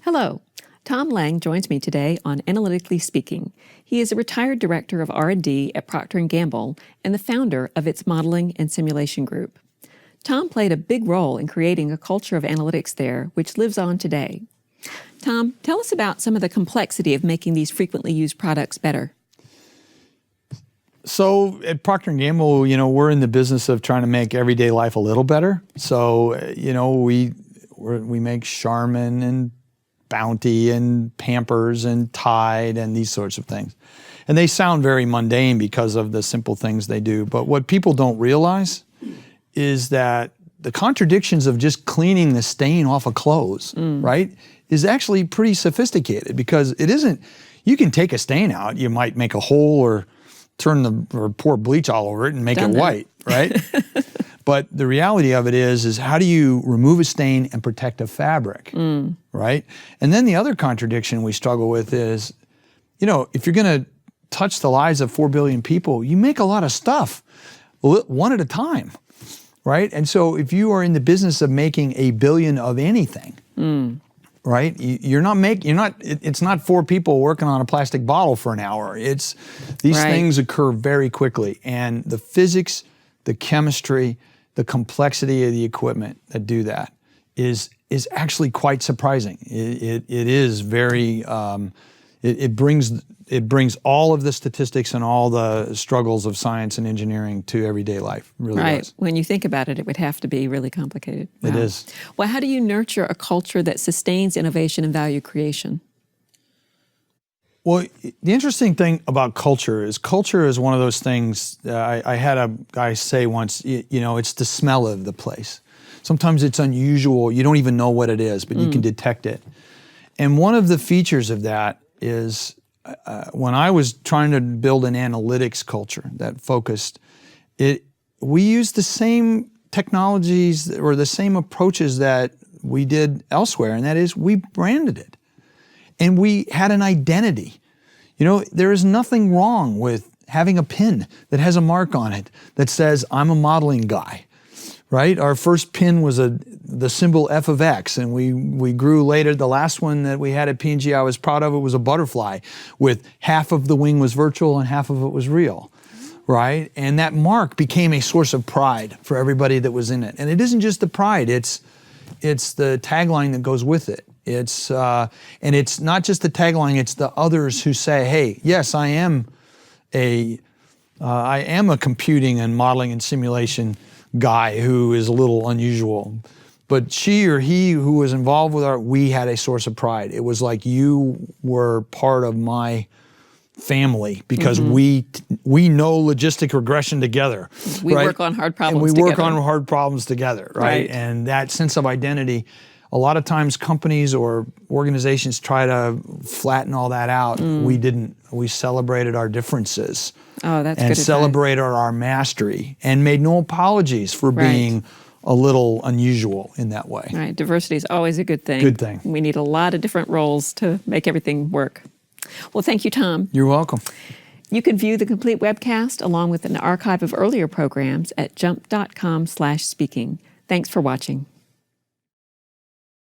Hello, Tom Lange joins me today on Analytically Speaking. He is a retired Director of R&D at Procter Gamble and the founder of its modeling and simulation group. Tom played a big role in creating a culture of analytics there, which lives on today. Tom, tell us about some of the complexity of making these frequently used products better. So at Procter Gamble, we're in the business of trying to make everyday life a little better. So, we make Charmin and Bounty and Pampers and Tide and these sorts of things. And they sound very mundane because of the simple things they do. But what people don't realize is that the contradictions of just cleaning the stain off of clothes, right, is actually pretty sophisticated, because it isn't, you can take a stain out, you might make a hole or pour bleach all over it and make it white, right? But the reality of it is how do you remove a stain and protect a fabric, right? And then the other contradiction we struggle with is, if you're going to touch the lives of 4 billion people, you make a lot of stuff one at a time, right? And so if you are in the business of making a billion of anything, right? It's not 4 people working on a plastic bottle for an hour. These things occur very quickly. And the physics, the chemistry, the complexity of the equipment that do that is actually quite surprising. It is very, it brings all of the statistics and all the struggles of science and engineering to everyday life. Really does. When you think about it, it would have to be really complicated. It is. Well, how do you nurture a culture that sustains innovation and value creation? Well, the interesting thing about culture is one of those things. I had a guy say once, it's the smell of the place. Sometimes it's unusual. You don't even know what it is, but you can detect it. And one of the features of that is when I was trying to build an analytics culture that focused, we used the same technologies or the same approaches that we did elsewhere, and that is we branded it. And we had an identity. There is nothing wrong with having a pin that has a mark on it that says, I'm a modeling guy, right? Our first pin was the symbol F of X, and we grew later. The last one that we had at P&G I was proud of, it was a butterfly with half of the wing was virtual and half of it was real, right? And that mark became a source of pride for everybody that was in it. And it isn't just the pride, it's the tagline that goes with it. And it's not just the tagline, it's the others who say, hey, yes, I am a computing and modeling and simulation guy who is a little unusual. But she or he who was involved with we had a source of pride. It was like you were part of my family because we know logistic regression together. We work on hard problems together. And we work on hard problems together, right? And that sense of identity, a lot of times companies or organizations try to flatten all that out. We didn't. We celebrated our differences. Oh, that's good advice. And celebrated our mastery and made no apologies for being a little unusual in that way. Right. Diversity is always a good thing. Good thing. We need a lot of different roles to make everything work. Well, thank you, Tom. You're welcome. You can view the complete webcast along with an archive of earlier programs at jump.com/speaking. Thanks for watching.